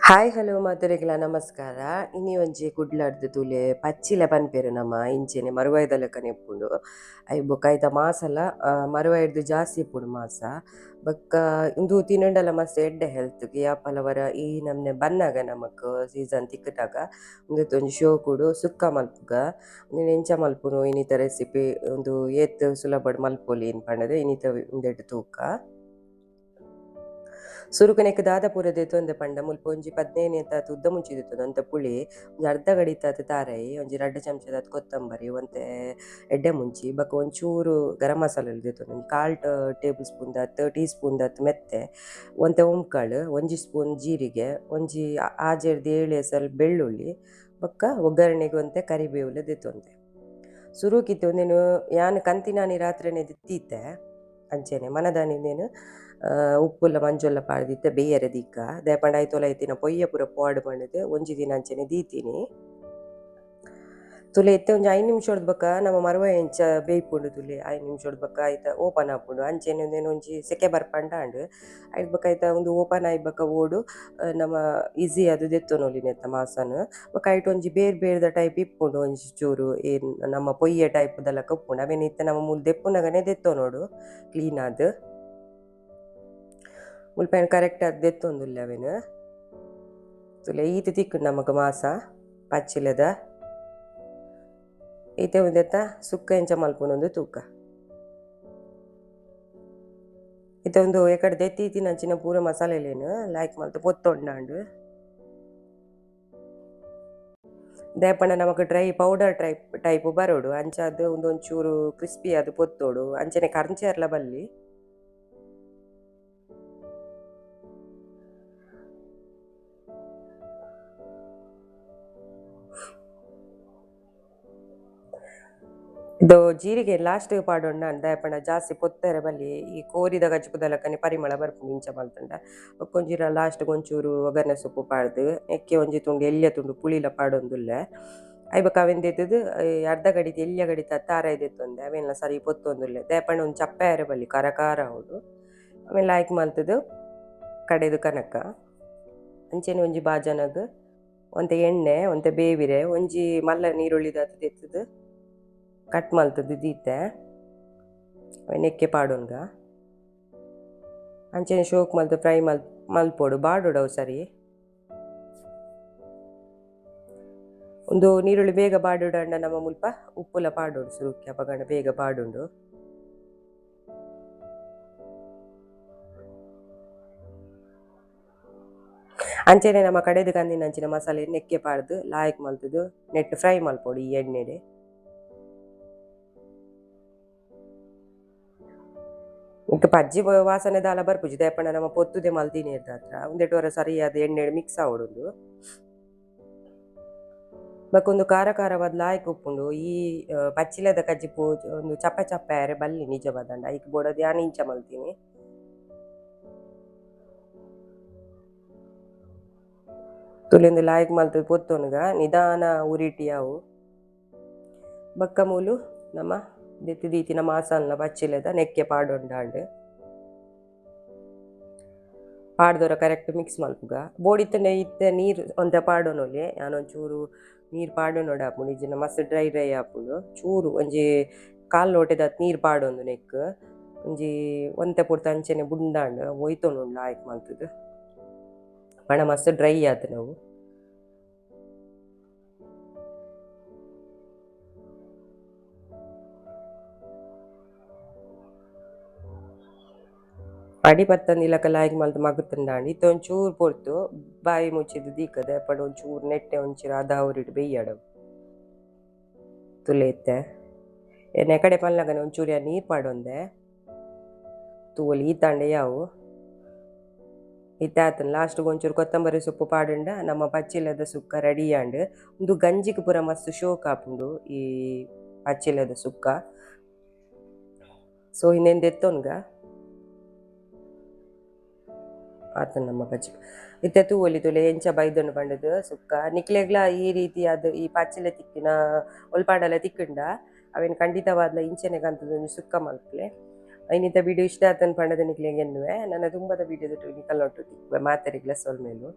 Hi hello ಮಾತರೆಗ್ಲ ನಮಸ್ಕಾರ. ಇನಿ ಒಂಜಿ ಕುಡ್ಲಡ್ದು ತೂಲೆ ಪಚ್ಚಿಲ ಪನ್ಪೆರ್ ನಮ ಇಂಚೆನೆ ಮರುವಾಯ್ದ ಲೆಕ್ಕನೆ ಎಪ್ಪುಂಡು. ಐ ಬೊಕ ಐತ ಮಾಸಲ ಮರುವಾಯ್ದು ಜಾಸ್ತಿ ಇಪ್ಪುಂಡು ಮಾಸ. ಬೊಕ್ಕ ಇಂದು ತಿನಂಡಲ ಮಸ್ತ್ ಎಡ್ಡೆ ಹೆಲ್ತ್‌ಗೆ ಯಾಪಲ ವರ ಈ ನಮ್ನೆ ಬನ್ನಗ ನಮಕ್ ಸೀಸನ್ ತಿಕ್ಕುನಗ ಉಂದೆತ ಒಂಜಿ ಶೋಕುಡು ಸುಕ್ಕ ಮಲ್ಪುಗ ಉಂದೆನ್ ಎಂಚ ಮಲ್ಪುನು ಇನ್ನಿತ ರೆಸಿಪಿ ಉಂದು ಏತ್ ಸುಲಭಡ್ ಮಲ್ಪೊಲಿ ಪಂಡದ್ ಇನ್ನಿತ ಉಂದೆಟ್ ತೂಕ. ಸುರುಕು ನೆಕ್ ದಾದ ಪೂರ ದೆತೊಂದೆ ಪಂಡ ಮುಲ್ಪ ಒಂಜಿ 15 ಉದ್ದ ಮುಂಚಿ ದೆತೊಂದು ಒಂತೆ ಪುಳಿ ಒಂಜಿ ಅರ್ಧ ಗಡಿತಾದ್ ತಾರೈ ಒಂಜಿ 2 ಚಮಚದಾದ್ ಕೊತ್ತಂಬರಿ ಒಂತೆ ಎಡ್ಡೆ ಮುಂಚಿ ಬೊಕ ಒಂಚೂರು ಗರಂ ಮಸಾಲೆಲ್ ದೆತೊಂದು ಒಂಜಿ 1/4 ಟೇಬಲ್ ಸ್ಪೂನ್ ದಾತ್ ಟೀ ಸ್ಪೂನ್ ದಾತ್ ಮೆತ್ತೆ ಒಂತೆ ಒಂಕಾಳು 1 ಸ್ಪೂನ್ ಜೀರಿಗೆ ಒಂಜಿ 6-7 ಎಸಲ್ ಬೆಳ್ಳುಳ್ಳಿ ಬೊಕ್ಕ ಒಗ್ಗರಣೆಗ್ ಒಂತೆ ಕರಿಬೇವುಲ ದೆತೊಂದೆ. ಸುರುಕಿತ್ತೆ ಒಂದೆನು ಯಾನ್ ಕಂತಿನಾನಿ ರಾತ್ರಿನೆ ದಿತ್ತೀತೆ ಅಂಚೆನೆ ಮನದಾನಿಂದೇನು ಉಪ್ಪುಲ್ಲ ಮಂಜೊಲ್ಲ ಪಾಡ್ದಿತ್ತೆ ಬೇಯರೆ ದಿಕ್ಕ ದಾಯೆ ಐತೊಲ ಐತಿನ ಪೊಯ್ಯ ಪೂರ ಪಾಡ್ ಪಂಡ್‌ದ್ ಒಂಜಿ ದಿನ ಅಂಚೆನೆ ದೀತಿನಿ. ತುಲೆ ಇತ್ತೆ ಒಂಜಿ 5 ನಿಮಿಷದ ಬೊಕ ನಮ ಮರವಾಯಿ ಎಂಚ ಬೇಯ್ಪುಂಡು ತುಲೆ 5 ನಿಮಿಷದ ಬೊಕ ಐತ ಓಪನ್ ಆಪುಂಡು ಅಂಚೆನೆ ಉಂದೆನ್ ಒಂಜಿ ಸೆಕೆ ಬರ್ಪಂಡ ಐಟ್ ಬೊಕ ಐತ ಉಂದು ಓಪನ್ ಆಯಿ ಬೊಕ ಓಡು ನಮ ಈಸಿ ಆದ್ ದೆತ್ತೊನೊಲಿ ನೆತ್ತ ಮಾಸನ್ ಬೊಕ ಐಟ್ ಒಂಜಿ ಬೇರ್ ಬೇರ್ದ ಟೈಪ್ ಇಪ್ಪುಂಡು ಒಂಜಿ ಚೂರು ಏನ್ ನಮ ಪೊಯ್ಯ ಟೈಪ್ ದ ಲಕ ಉಪ್ಪುಂಡು ಅವೆನ್ ಇತ್ತೆ ನಮ ಮೂಲು ದೆಪ್ಪುನಗನೆ ದೆತ್ತೊನೊಡು ಕ್ಲೀನ್ ಆದ್ ಮುಲ್ಪ ಏನು ಕರೆಕ್ಟ್ ಆದ್ ದೆತ್ತೊಂದುಲ್ಲೆ ಅವೆನ್ ತುಲೆ ಈತ್ ತಿಕ್ಕುಂಡು ನಮಕ್ ಮಾಸ ಪಚ್ಚಿಲದ ಈತೆ ಉಂದೆತ ಸುಕ್ಕ ಎಂಚ ಮಲ್ಪುನೊಂದು ತೂಕ. ಇತ್ತೆ ಒಂದು ಎಕಡೆ ದೆತ್ತೀತಿನಂಚಿನ ಪೂರ ಮಸಾಲೆಲೇನ್ ಲೈಕ್ ಮಲ್ತ್ ಪೊತ್ತೊಂಡಾಂಡ್ ದಾಯೆ ನಮಕ್ ಡ್ರೈ ಪೌಡರ್ ಟೈಪ್ ಬರೋಡು ಅಂಚಾದ್ ಉಂದೊಂಚೂರು ಕ್ರಿಸ್ಪಿ ಆದ್ ಪೊತ್ತೋಡು ಅಂಚನೆ ಕರ್ಂಚೆರ್ಲ ಬಲ್ಲಿ. ಇದು ಜೀರಿಗೆ ಲಾಸ್ಟ್ ಪಾಡೊಂಡ ದಾಯೆ ಜಾಸ್ತಿ ಪೊತ್ತೆರೆ ಬಲ್ಲಿ ಈ ಕೋರಿದ ಗಜ್ಪುದ ಲಕ್ಕನೆ ಪರಿಮಳ ಬರ್ಪುಂಡು ಇಂಚ ಮಲ್ತಂಡ ಬೊಕೊಂಜಿ ಲಾಸ್ಟ್ ಒಂಚೂರು ಒಗ್ಗರ್ಣೆ ಸೊಪ್ಪು ಪಾಡ್ದ್ ಎಕ್ಕೆ ಒಂಜಿ ತುಂಡು ಎಲ್ಯ ತುಂಡು ಪುಳಿಲ ಪಾಡೊಂದುಲ್ಲೆ ಐ ಬೊಕ ಅವೆನ್ ದೆತ್ತುದು ಅರ್ಧ ಗಡಿತ್ ಎಲ್ಯ ಗಡಿತ ತಾರೈ ದೆತ್ತೊಂದೆ ಅವೆನ್ಲ ಸರಿ ಪೊತ್ತೊಂದುಲ್ಲೆ ದಾಯೆ ಒಂಜಿ ಚಪ್ಪೆರೆ ಬಲ್ಲಿ ಕರ ಖಾರ ಆವೊಡು ಅವೆನ್ ಲಾಯ್ಕ್ ಮಲ್ತುದು ಕಡೆದು ಕನಕ ಅಂಚೆನೆ ಒಂಜಿ ಬಾಜನಗ್ ಒಂತೆ ಎಣ್ಣೆ ಒಂತೆ ಬೇವಿರೆ ಒಂಜಿ ಮಲ್ಲ ನೀರುಳ್ಳಿ ದಾತ್ ದೆತ್ತುದು ಕಟ್ ಮಲ್ತುದು ದೀತೆ ಅವೆನ್ ಎಕ್ಕೆ ಪಾಡೊನ್ಗ ಅಂಚೆನೆ ಶೋಕ್ ಮಲ್ತ್ ಫ್ರೈ ಮಲ್ಪೊಡು ಬಾಡೊಡು ಅವು ಸರಿ ಒಂದು ನೀರುಳ್ಳಿ ಬೇಗ ಬಾಡೊಡಾಂಡ ನಮ ಮುಲ್ಪ ಉಪ್ಪುಲ ಪಾಡೊಡು ಸುರುಕ್ಕಿ ಅಪಗಂಡ ಬೇಗ ಬಾಡುಂಡು. ಅಂಚೆನೆ ನಮ ಕಡೆದು ಕಂದಿನಂಚಿನ ಮಸಾಲೆ ನೆಕ್ಕೆ ಪಾಡ್ದ್ ಲಾಯ್ಕ್ ಮಲ್ತುದು ನೆಟ್ ಫ್ರೈ ಮಲ್ಪೊಡು ಈ ಎಣ್ಣೆಡೆ. ಇಂಕ್ ಪಜ್ಜಿ ವಾಸನೆ ದಾಲ ಬರ್ಪುಜಿ ದಾಯೆ ನಮ ಪೊತ್ತುದೆ ಮಲ್ತಿನಿ ದಾತ್ರ ಉಂದೆಟ್ ವರ ಸರಿಯಾದ ಎಣ್ಣೆಡ್ ಮಿಕ್ಸ್ ಆವೊಡುಂಡು. ಬೊಕೊಂದು ಖಾರ ಖಾರವಾದ್ ಲಾಯ್ಕ್ ಉಪ್ಪುಂಡು ಈ ಪಚ್ಚಿಲದ ಕಜ್ಜಿ ಒಂದು ಚಪ್ಪೆ ಚಪ್ಪೆರೆ ಬಲ್ಲಿ ನಿಜ ಬದಂಡ ಐಕ್ ಬೋಡಾದ್ ಯಾನ್ ಇಂಚ ಮಲ್ತಿನಿ. ತುಲೆಂದು ಲಾಯ್ಕ್ ಮಲ್ತುದು ಪೊತ್ತೊನ್ಗ ನಿಧಾನ ಉರಿಟಿ ಅವು ಬೊಕ್ಕ ಮೂಲು ನಮ ದೆತ್ತಿ ದೀತಿನ ಮಾಸಲ್ನ ಪಚ್ಚಿಲದ ನೆಕ್ಕೆ ಪಾಡೊಂಡಾಂಡ್ ಪಾಡ್ದೊರ ಕರೆಕ್ಟ್ ಮಿಕ್ಸ್ ಮಲ್ಪುಗ ಬೋಡಿತ್ತನೆ ಇತ್ತೆ ನೀರ್ ಒಂತೆ ಪಾಡೊನೊಲಿ ಯಾನೊಂಚೂರು ನೀರ್ ಪಾಡೊನೊಡ ಆಪುಂಡು ಇಜ್ಜಿಂಡ ಮಸ್ತ್ ಡ್ರೈ ಆಪುಂಡು ಚೂರು ಒಂಜಿ 1/4 ಲೋಟೆದಾತ್ ನೀರ್ ಪಾಡೊಂದು ನೆಕ್ ಒಂಜಿ ಒಂತೆ ಪುರ್ತ ಅಂಚೆನೆ ಬುಡ್ಂಡಾಂಡ್ ಒಯ್ತೊಂಡುಂಡು ಲಾಯ್ಕ್ ಮಲ್ತುದು ಪಂಡ ಮಸ್ತ್ ಡ್ರೈ ಆತುಂಡು ಅವು. ಅಡಿ ಪತ್ತಂದಿಲಕ ಲಾಯ್ಕ್ ಮಲ್ತ್ ಮಗತುಂಡಾಂಡ್ ಇತ್ತೆ ಒಂಚೂರು ಪೊರ್ತು ಬಾಯಿ ಮುಚ್ಚಿದ್ ದೀಕುದ ದಾಯೆ ಒಂಚೂರು ನೆಟ್ಟೆ ಒಂಚೂರು ಅದ ಉರಿಟ್ ಬೇಯ್ಯಡ್ ಅವು ತುಲೆ ಇತ್ತೆ ನೆಕಡೆ ಪನ್ನಗನೆ ಒಂಚೂರು ಯಾನ್ ನೀರ್ ಪಾಡೊಂದೆ ತೂವೊಲಿ ಈತಾಂಡೆ ಯಾವು ಇತ್ತೆ ಆತುಂಡು ಲಾಸ್ಟ್‌ಗ್ ಒಂಚೂರು ಕೊತ್ತಂಬರಿ ಸೊಪ್ಪು ಪಾಡುಂಡ ನಮ ಪಚ್ಚಿಲದ ಸುಕ್ಕ ರೆಡಿ ಆಂಡ್ ಉಂದು ಗಂಜಿಗ್ ಪೂರ ಮಸ್ತ್ ಶೋಕ್ ಆಪುಂಡು ಈ ಪಚ್ಚಿಲದ ಸುಕ್ಕ. ಸೊ ಇನ್ನೇನ್ ದೆತ್ತೊನ್ಗ ಆತುಂಡು ನಮ ಪಚ್ಚಿ ಇತ್ತೆ ತೂವೊಲಿ ತುಲೆ ಎಂಚ ಬೈದೊಂಡು ಪಂಡದ್ ಸುಕ್ಕ ನಿಕ್ಲೆಗ್ಲ ಈ ರೀತಿಯಾದ್ ಈ ಪಚ್ಚಿಲ ತಿಕ್ಕಿನ ಒಲ್ಪಾಂಡಲ ತಿಕ್ಕುಂಡ ಅವೆನ್ ಖಂಡಿತವಾದ್ಲ ಇಂಚೆನೆ ಕಂತುದು ಒಂಜಿ ಸುಕ್ಕ ಮಲ್ಪುಲೆ. ಐನಿತ ವಿಡಿಯೋ ಇಷ್ಟ ಆತಂದ್ ಪಂಡದ ನಿಕ್ಲೆಗ್ ಎನ್ನುವೆ ನನ್ನ ತುಂಬದ ವಿಡಿಯೋದ ನಿಕಲ್ನೊಟ್ಟು ತಿಕ್ಕುವೆ ಮಾತೆರೆಗ್ಲ ಸೊಲ್ಮೆಲು.